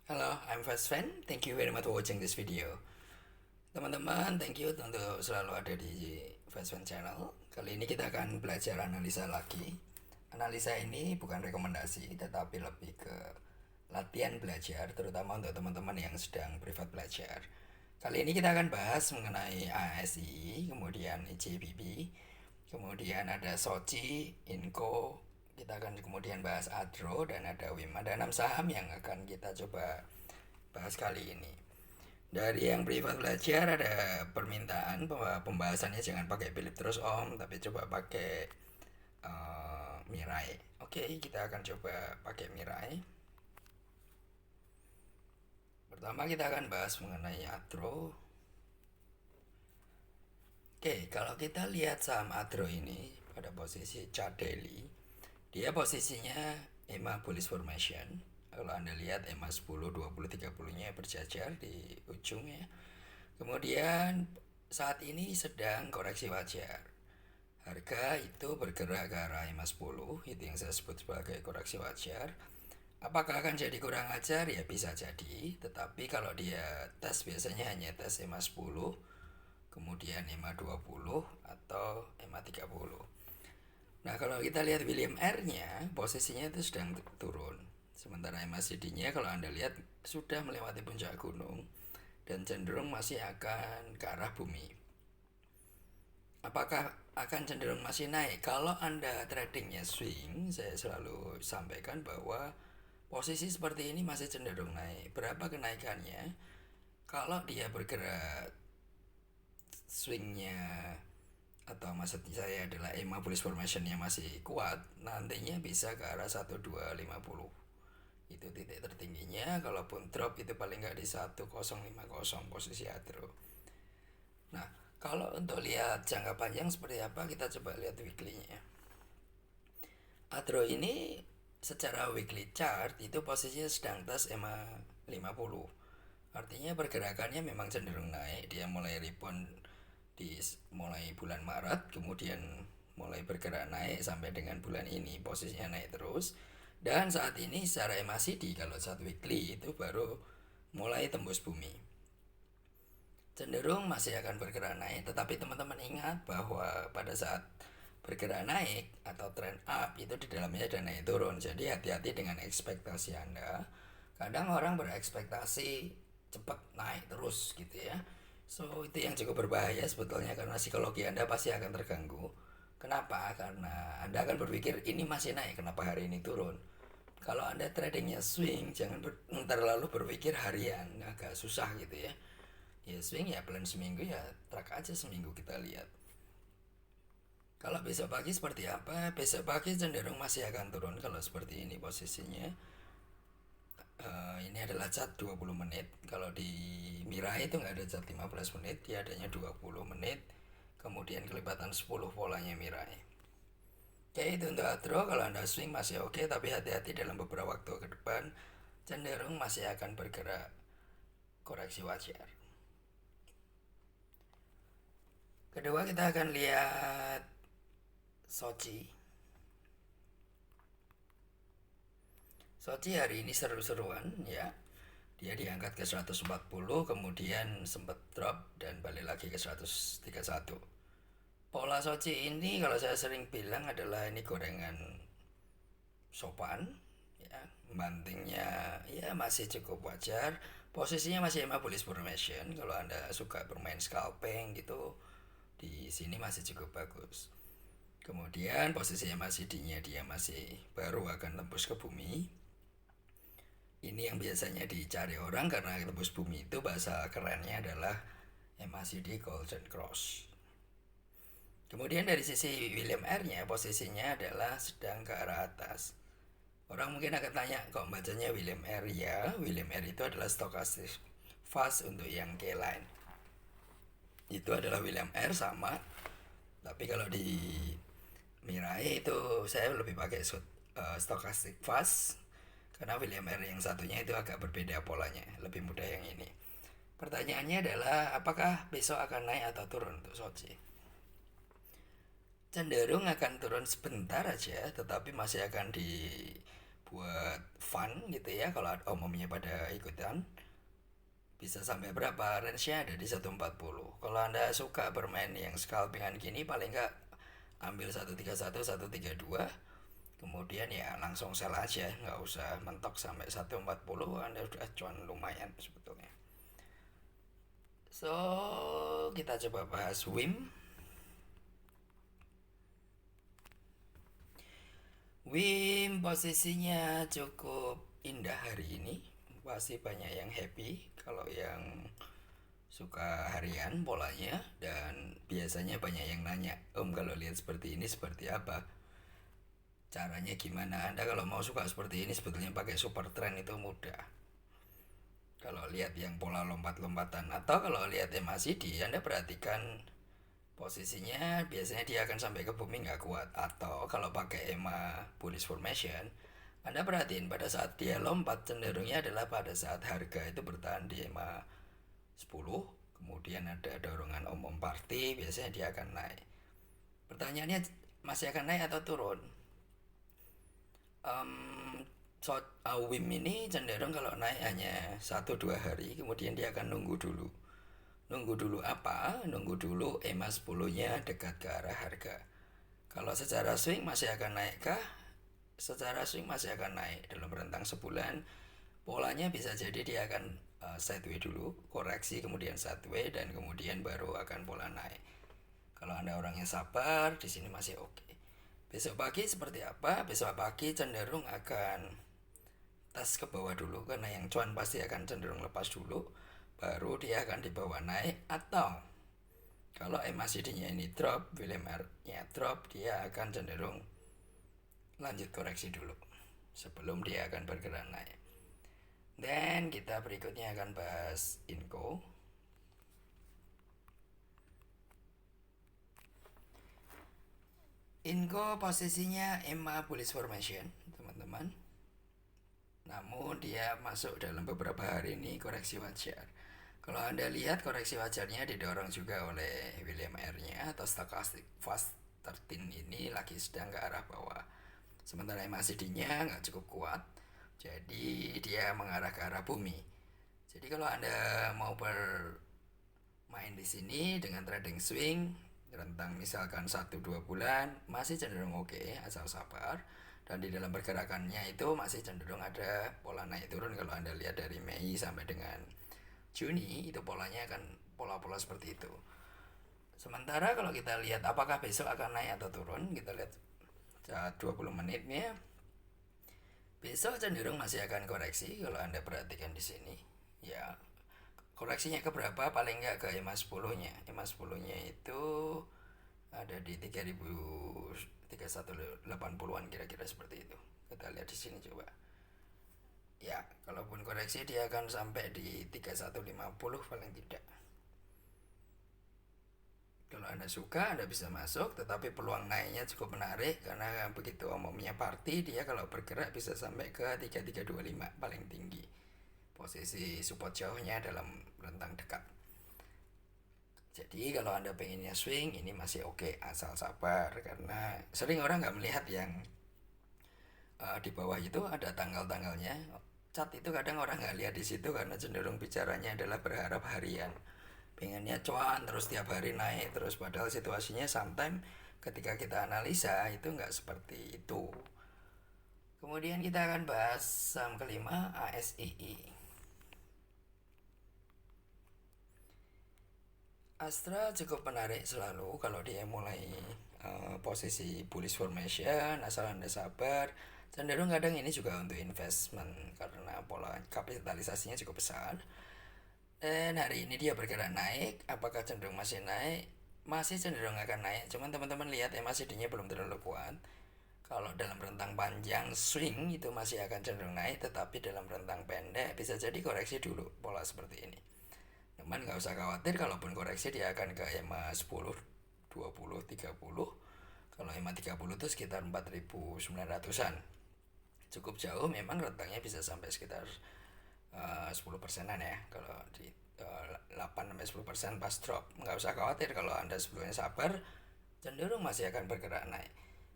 Hello, I'm Fast Fan. Thank you very much for watching this video. Teman-teman, thank you untuk selalu ada di Fast Fan Channel. Kali ini kita akan belajar analisa lagi. Analisa ini bukan rekomendasi, tetapi lebih ke latihan belajar, terutama untuk teman-teman yang sedang privat belajar. Kali ini kita akan bahas mengenai ASI, kemudian ICBP, kemudian ada SOCI, INCO, kita akan kemudian bahas ADRO, dan ada WIM. Ada 6 saham yang akan kita coba bahas kali ini. Dari yang privat belajar ada permintaan bahwa pembahasannya jangan pakai Philip terus om, tapi coba pakai Mirai. Oke, kita akan coba pakai Mirai. Pertama kita akan bahas mengenai ADRO. Oke, kalau kita lihat saham ADRO ini pada posisi chart daily, dia posisinya EMA bullish formation. Kalau Anda lihat EMA 10, 20, 30-nya berjajar di ujungnya. Kemudian saat ini sedang koreksi wajar. Harga itu bergerak ke arah EMA 10, itu yang saya sebut sebagai koreksi wajar. Apakah akan jadi kurang ajar? Ya bisa jadi, tetapi kalau dia tes biasanya hanya tes EMA 10, kemudian EMA 20 atau EMA 30. Nah, kalau kita lihat William R-nya, posisinya itu sedang turun. Sementara MACD-nya kalau Anda lihat sudah melewati puncak gunung dan cenderung masih akan ke arah bumi. Apakah akan cenderung masih naik? Kalau Anda tradingnya swing, saya selalu sampaikan bahwa posisi seperti ini masih cenderung naik. Berapa kenaikannya? Kalau dia bergerak swingnya, atau maksud saya adalah EMA bullish formationnya masih kuat, nantinya bisa ke arah 1250. Itu titik tertingginya. Kalaupun drop itu paling nggak di 1050 posisi ADRO. Nah, kalau untuk lihat jangka panjang seperti apa, kita coba lihat weekly-nya. ADRO ini secara weekly chart itu posisinya sedang tes EMA 50. Artinya pergerakannya memang cenderung naik. Dia mulai rebound di mulai bulan Maret, kemudian mulai bergerak naik sampai dengan bulan ini posisinya naik terus. Dan saat ini secara MACD kalau saat weekly itu baru mulai tembus bumi. Cenderung masih akan bergerak naik, tetapi teman-teman ingat bahwa pada saat bergerak naik atau trend up itu di dalamnya ada naik turun. Jadi hati-hati dengan ekspektasi Anda. Kadang orang berekspektasi cepat naik terus gitu ya. So itu yang cukup berbahaya sebetulnya, karena psikologi Anda pasti akan terganggu. Kenapa? Karena Anda akan berpikir ini masih naik, kenapa hari ini turun. Kalau Anda tradingnya swing, jangan terlalu berpikir harian, agak susah gitu ya. Ya swing ya plan seminggu, ya track aja seminggu kita lihat. Kalau besok pagi seperti apa? Besok pagi cenderung masih akan turun kalau seperti ini posisinya. Ini adalah cat 20 menit. Kalau di Mirai itu nggak ada cat 15 menit, dia adanya 20 menit. Kemudian kelipatan 10 polanya Mirai. Oke, itu untuk ADRO. Kalau Anda swing masih oke, tapi hati-hati dalam beberapa waktu ke depan cenderung masih akan bergerak koreksi wajar. Kedua kita akan lihat SOCI. SOCI hari ini seru-seruan ya. Dia diangkat ke 140, kemudian sempat drop dan balik lagi ke 131. Pola SOCI ini kalau saya sering bilang adalah ini gorengan sopan ya, bantingnya ya masih cukup wajar. Posisinya masih emang bullish formation. Kalau Anda suka bermain scalping gitu, di sini masih cukup bagus. Kemudian posisinya masih nya dia masih baru akan tembus ke bumi. Ini yang biasanya dicari orang karena tembus bumi itu bahasa kerennya adalah MACD Golden Cross. Kemudian dari sisi William R-nya posisinya adalah sedang ke arah atas. Orang mungkin akan tanya, kok bacanya William R? Ya, William R itu adalah stochastic fast untuk yang K-line. Itu adalah William R sama. Tapi kalau di Mirai itu saya lebih pakai stochastic fast, karena William R yang satunya itu agak berbeda polanya, lebih mudah yang ini. Pertanyaannya adalah apakah besok akan naik atau turun untuk SOCI? Cenderung akan turun sebentar aja, tetapi masih akan dibuat fun gitu ya, kalau umumnya pada ikutan bisa sampai berapa, range-nya ada di 140. Kalau Anda suka bermain yang scalpingan gini, paling nggak ambil 131, 132, kemudian ya langsung sell aja, nggak usah mentok sampai 140, Anda udah cuan lumayan sebetulnya. So, kita coba bahas WIM. WIM posisinya cukup indah hari ini, pasti banyak yang happy kalau yang suka harian polanya, dan biasanya banyak yang nanya, Om kalau lihat seperti ini seperti apa, caranya gimana? Anda kalau mau suka seperti ini sebetulnya pakai super trend itu mudah. Kalau lihat yang pola lompat-lompatan, atau kalau lihat MACD, Anda perhatikan posisinya biasanya dia akan sampai ke bumi nggak kuat. Atau kalau pakai EMA bullish formation, Anda perhatiin pada saat dia lompat cenderungnya adalah pada saat harga itu bertahan di EMA 10, kemudian ada dorongan umum party, biasanya dia akan naik. Pertanyaannya, masih akan naik atau turun? WIM ini cenderung kalau naik hanya 1-2 hari, kemudian dia akan nunggu dulu. Nunggu dulu apa? Nunggu dulu EMA 10-nya dekat ke arah harga. Kalau secara swing masih akan naik kah? Secara swing masih akan naik dalam rentang sebulan. Polanya bisa jadi dia akan sideway dulu, koreksi, kemudian sideway, dan kemudian baru akan pola naik. Kalau Anda orangnya sabar, di sini masih oke. Besok pagi seperti apa? Besok pagi cenderung akan tes ke bawah dulu, karena yang cuan pasti akan cenderung lepas dulu, baru dia akan dibawa naik. Atau kalau MACD-nya ini drop, WLMR-nya drop, dia akan cenderung lanjut koreksi dulu sebelum dia akan bergerak naik. Dan kita berikutnya akan bahas Inco. Inco posisinya EMA bullish formation, teman-teman. Namun dia masuk dalam beberapa hari ini koreksi wajar. Kalau Anda lihat koreksi wajarnya didorong juga oleh WLMR-nya atau stochastic fast 13 ini lagi sedang ke arah bawah. Sementara MACD-nya nggak cukup kuat, jadi dia mengarah ke arah bumi. Jadi kalau Anda mau bermain di sini dengan trading swing rentang misalkan 1-2 bulan, masih cenderung oke, asal sabar. Dan di dalam pergerakannya itu masih cenderung ada pola naik turun. Kalau Anda lihat dari Mei sampai dengan Juni, itu polanya akan pola-pola seperti itu. Sementara kalau kita lihat apakah besok akan naik atau turun, kita lihat 20 menitnya. Besok cenderung masih akan koreksi kalau Anda perhatikan di sini. Ya, koreksinya ke berapa? Paling nggak ke EMA 10-nya. EMA 10-nya itu ada di 3180-an kira-kira seperti itu. Kita lihat di sini coba. Ya, kalaupun koreksi dia akan sampai di 3150 paling tidak. Kalau Anda suka, Anda bisa masuk, tetapi peluang naiknya cukup menarik karena begitu umumnya party, dia kalau bergerak bisa sampai ke 3325 paling tinggi. Posisi support jauhnya dalam rentang dekat. Jadi kalau Anda pengennya swing, ini masih oke, asal sabar, karena sering orang nggak melihat yang di bawah itu ada tanggal-tanggalnya. Cat itu kadang orang nggak lihat di situ karena cenderung bicaranya adalah berharap harian, pengennya cuan terus tiap hari naik terus, padahal situasinya sometimes ketika kita analisa itu nggak seperti itu. Kemudian kita akan bahas saham kelima, ASII. Astra cukup menarik selalu kalau dia mulai posisi bullish formation, asal Anda sabar. Cenderung kadang ini juga untuk investment karena pola kapitalisasinya cukup besar. Dan hari ini dia bergerak naik. Apakah cenderung masih naik? Masih cenderung akan naik. Cuman teman-teman lihat MACD-nya belum terlalu kuat. Kalau dalam rentang panjang swing itu masih akan cenderung naik, tetapi dalam rentang pendek bisa jadi koreksi dulu pola seperti ini. Teman nggak usah khawatir, kalaupun koreksi dia akan ke EMA 10, 20, 30. Kalau EMA 30 itu sekitar 4.900-an. Cukup jauh, memang rentangnya bisa sampai sekitar 10%-an ya. Kalau di 8-10% pas drop, nggak usah khawatir. Kalau Anda sebelumnya sabar, cenderung masih akan bergerak naik.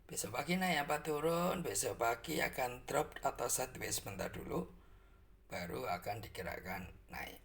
Besok pagi naik apa turun? Besok pagi akan drop atau sideways sebentar dulu. baru akan digerakkan naik.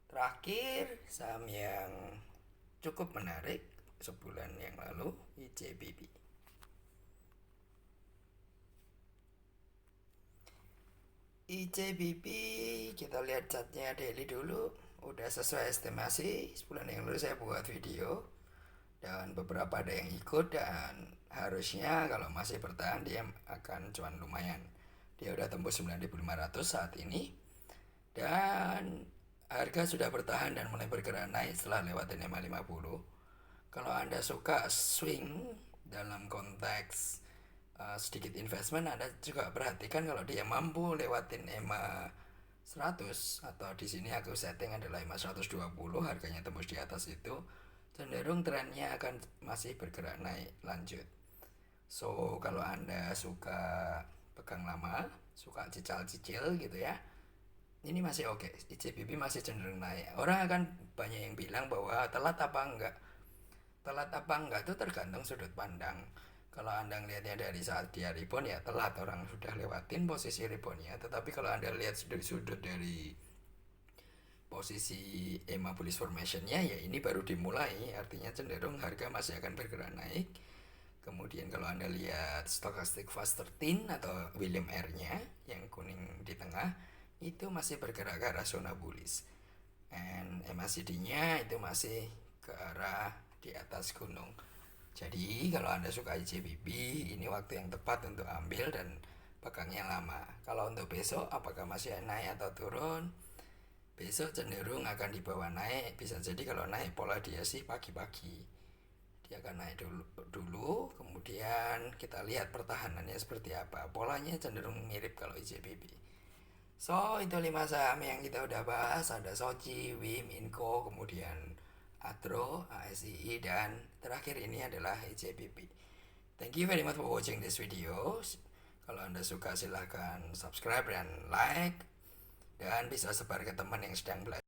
Terakhir, saham yang cukup menarik sebulan yang lalu, IJBB. IJBB kita lihat chartnya daily dulu, udah sesuai estimasi. Sebulan yang lalu saya buat video dan beberapa ada yang ikut, dan harusnya kalau masih bertahan dia akan cuan lumayan. Dia udah tembus 9.500 saat ini, dan harga sudah bertahan dan mulai bergerak naik setelah lewatin EMA 50. Kalau Anda suka swing dalam konteks sedikit investment, Anda juga perhatikan kalau dia mampu lewatin EMA 100, atau di sini aku setting adalah EMA 120, harganya tembus di atas itu, cenderung trennya akan masih bergerak naik lanjut. So kalau Anda suka pegang lama, suka cicil-cicil gitu ya, ini masih oke. IJBB masih cenderung naik. Orang akan banyak yang bilang bahwa telat apa enggak. Telat apa enggak itu tergantung sudut pandang. Kalau Anda ngelihatnya dari saat dia rebound, ya telat, orang sudah lewatin posisi reboundnya. Tetapi kalau Anda lihat sudut dari posisi EMA bullish formationnya, ya ini baru dimulai, artinya cenderung harga masih akan bergerak naik. Kemudian kalau Anda lihat stochastic fast 13 atau William R-nya yang kuning di tengah, itu masih bergerak ke arah zona bullish. And MACD-nya itu masih ke arah di atas gunung. Jadi kalau Anda suka IJBB, ini waktu yang tepat untuk ambil dan pegangnya lama. Kalau untuk besok, apakah masih naik atau turun? Besok cenderung akan dibawa naik. Bisa jadi kalau naik pola dia sih pagi-pagi, dia akan naik dulu, kemudian kita lihat pertahanannya seperti apa. Polanya cenderung mirip kalau IJBB. So itu 5 saham yang kita udah bahas. Ada Soci, WIM, Inco, kemudian Adro, ASII, dan terakhir ini adalah IJBB. Thank you very much for watching this video. Kalau Anda suka silahkan subscribe dan like, dan bisa sebar ke teman yang sedang belajar.